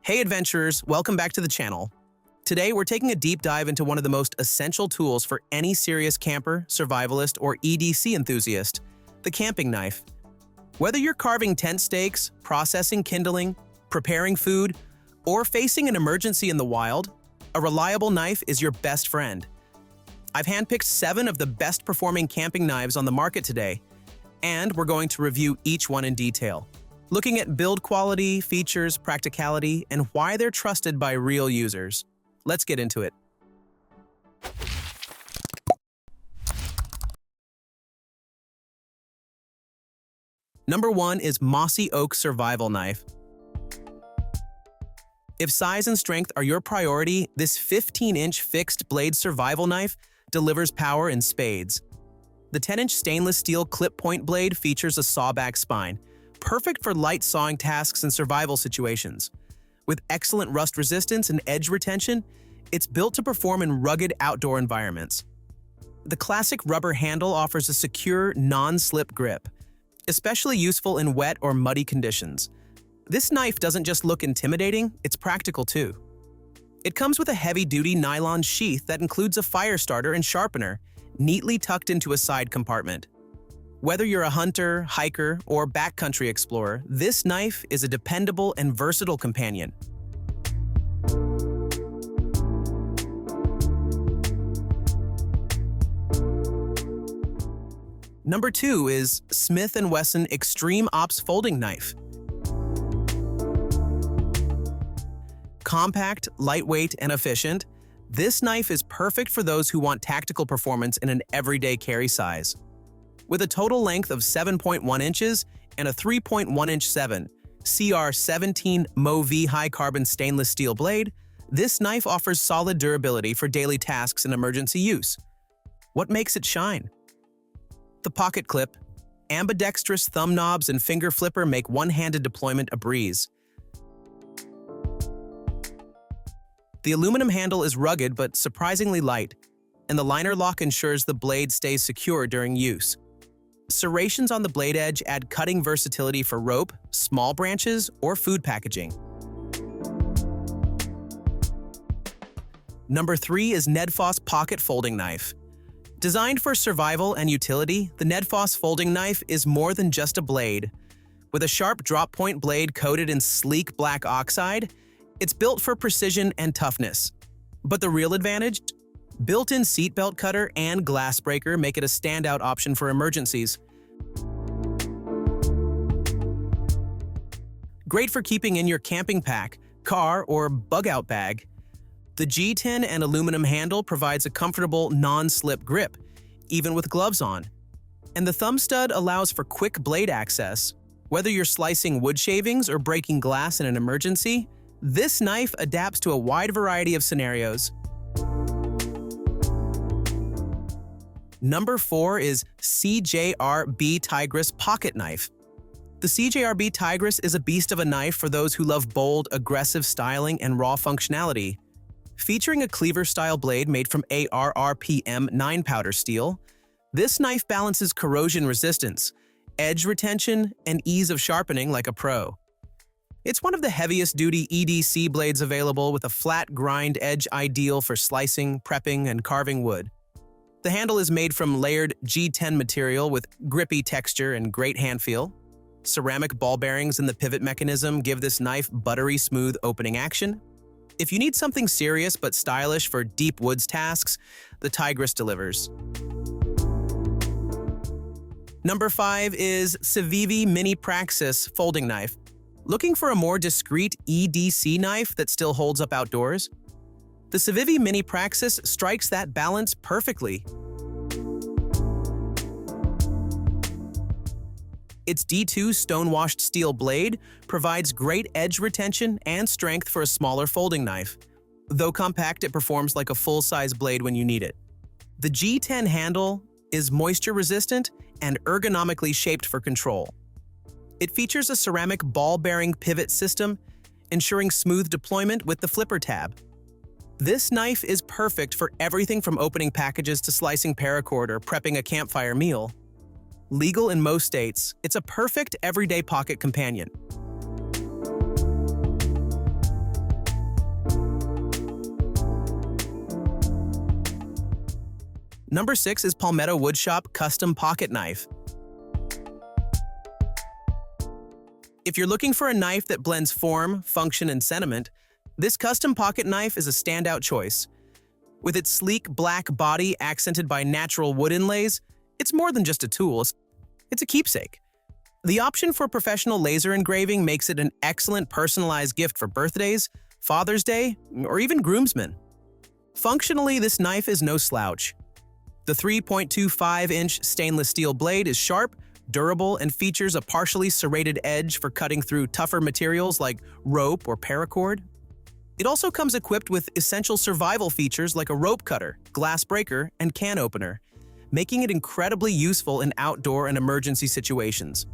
Hey adventurers, welcome back to the channel. Today we're taking a deep dive into one of the most essential tools for any serious camper, survivalist, or EDC enthusiast, the camping knife. Whether you're carving tent stakes, processing kindling, preparing food, or facing an emergency in the wild, a reliable knife is your best friend. I've handpicked 7 of the best performing camping knives on the market today, and we're going to review each one in detail, looking at build quality, features, practicality, and why they're trusted by real users. Let's get into it. Number 1 is Mossy Oak Survival Knife. If size and strength are your priority, this 15-inch fixed blade survival knife delivers power in spades. The 10-inch stainless steel clip point blade features a sawback spine, perfect for light sawing tasks and survival situations. With excellent rust resistance and edge retention, it's built to perform in rugged outdoor environments. The classic rubber handle offers a secure, non-slip grip, especially useful in wet or muddy conditions. This knife doesn't just look intimidating, it's practical too. It comes with a heavy-duty nylon sheath that includes a fire starter and sharpener, neatly tucked into a side compartment. Whether you're a hunter, hiker, or backcountry explorer, this knife is a dependable and versatile companion. Number 2 is Smith & Wesson Extreme Ops Folding Knife. Compact, lightweight, and efficient, this knife is perfect for those who want tactical performance in an everyday carry size. With a total length of 7.1 inches and a 3.1-inch 7 CR17 MoV high-carbon stainless steel blade, this knife offers solid durability for daily tasks and emergency use. What makes it shine? The pocket clip, ambidextrous thumb knobs, and finger flipper make one-handed deployment a breeze. The aluminum handle is rugged but surprisingly light, and the liner lock ensures the blade stays secure during use. Serrations on the blade edge add cutting versatility for rope, small branches, or food packaging. Number 3 is NedFoss Pocket Folding Knife. Designed for survival and utility, the NedFoss folding knife is more than just a blade. With a sharp drop-point blade coated in sleek black oxide, it's built for precision and toughness. But the real advantage? Built-in seatbelt cutter and glass breaker make it a standout option for emergencies. Great for keeping in your camping pack, car, or bug-out bag. The G10 and aluminum handle provides a comfortable, non-slip grip, even with gloves on. And the thumb stud allows for quick blade access. Whether you're slicing wood shavings or breaking glass in an emergency, this knife adapts to a wide variety of scenarios. Number 4 is CJRB Tigris Pocket Knife. The CJRB Tigris is a beast of a knife for those who love bold, aggressive styling and raw functionality. Featuring a cleaver-style blade made from ARRPM 9-powder steel, this knife balances corrosion resistance, edge retention, and ease of sharpening like a pro. It's one of the heaviest-duty EDC blades available, with a flat grind edge ideal for slicing, prepping, and carving wood. The handle is made from layered G10 material with grippy texture and great hand feel. Ceramic ball bearings in the pivot mechanism give this knife buttery smooth opening action. If you need something serious but stylish for deep woods tasks, the Tigris delivers. Number 5 is Civivi Mini Praxis Folding Knife. Looking for a more discreet EDC knife that still holds up outdoors? The Civivi Mini Praxis strikes that balance perfectly. Its D2 stonewashed steel blade provides great edge retention and strength for a smaller folding knife. Though compact, it performs like a full-size blade when you need it. The G10 handle is moisture-resistant and ergonomically shaped for control. It features a ceramic ball-bearing pivot system, ensuring smooth deployment with the flipper tab. This knife is perfect for everything from opening packages to slicing paracord or prepping a campfire meal. Legal in most states, it's a perfect everyday pocket companion. Number 6 is Palmetto Wood Shop Custom Pocket Knife. If you're looking for a knife that blends form, function, and sentiment, this custom pocket knife is a standout choice. With its sleek black body accented by natural wood inlays, it's more than just a tool, it's a keepsake. The option for professional laser engraving makes it an excellent personalized gift for birthdays, Father's Day, or even groomsmen. Functionally, this knife is no slouch. The 3.25-inch stainless steel blade is sharp, durable, and features a partially serrated edge for cutting through tougher materials like rope or paracord. It also comes equipped with essential survival features like a rope cutter, glass breaker, and can opener, making it incredibly useful in outdoor and emergency situations.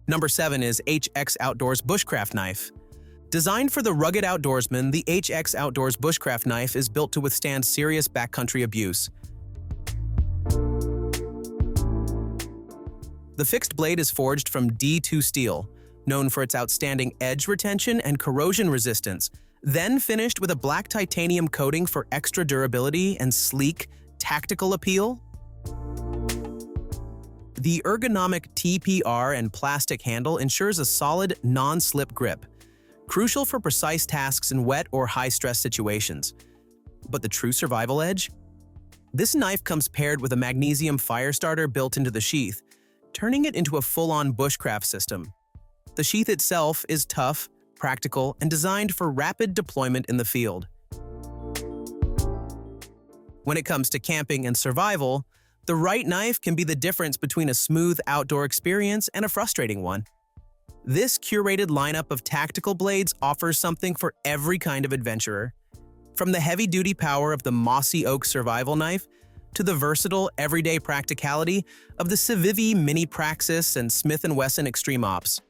Number 7 is HX Outdoors Bushcraft Knife. Designed for the rugged outdoorsman, the HX Outdoors Bushcraft Knife is built to withstand serious backcountry abuse. The fixed blade is forged from D2 steel, known for its outstanding edge retention and corrosion resistance, then finished with a black titanium coating for extra durability and sleek, tactical appeal. The ergonomic TPR and plastic handle ensures a solid, non-slip grip, crucial for precise tasks in wet or high-stress situations. But the true survival edge? This knife comes paired with a magnesium fire starter built into the sheath, turning it into a full-on bushcraft system. The sheath itself is tough, practical, and designed for rapid deployment in the field. When it comes to camping and survival, the right knife can be the difference between a smooth outdoor experience and a frustrating one. This curated lineup of tactical blades offers something for every kind of adventurer. From the heavy-duty power of the Mossy Oak Survival Knife to the versatile, everyday practicality of the Civivi Mini Praxis and Smith & Wesson Extreme Ops.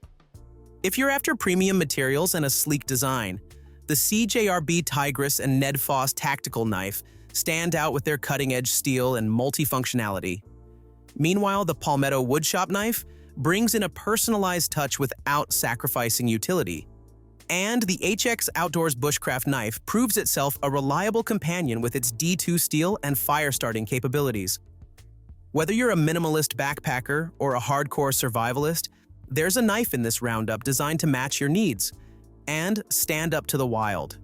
If you're after premium materials and a sleek design, the CJRB Tigris and NedFoss Tactical Knife stand out with their cutting-edge steel and multifunctionality. Meanwhile, the Palmetto Wood Shop Knife brings in a personalized touch without sacrificing utility. And the HX Outdoors Bushcraft Knife proves itself a reliable companion with its D2 steel and fire-starting capabilities. Whether you're a minimalist backpacker or a hardcore survivalist, there's a knife in this roundup designed to match your needs and stand up to the wild.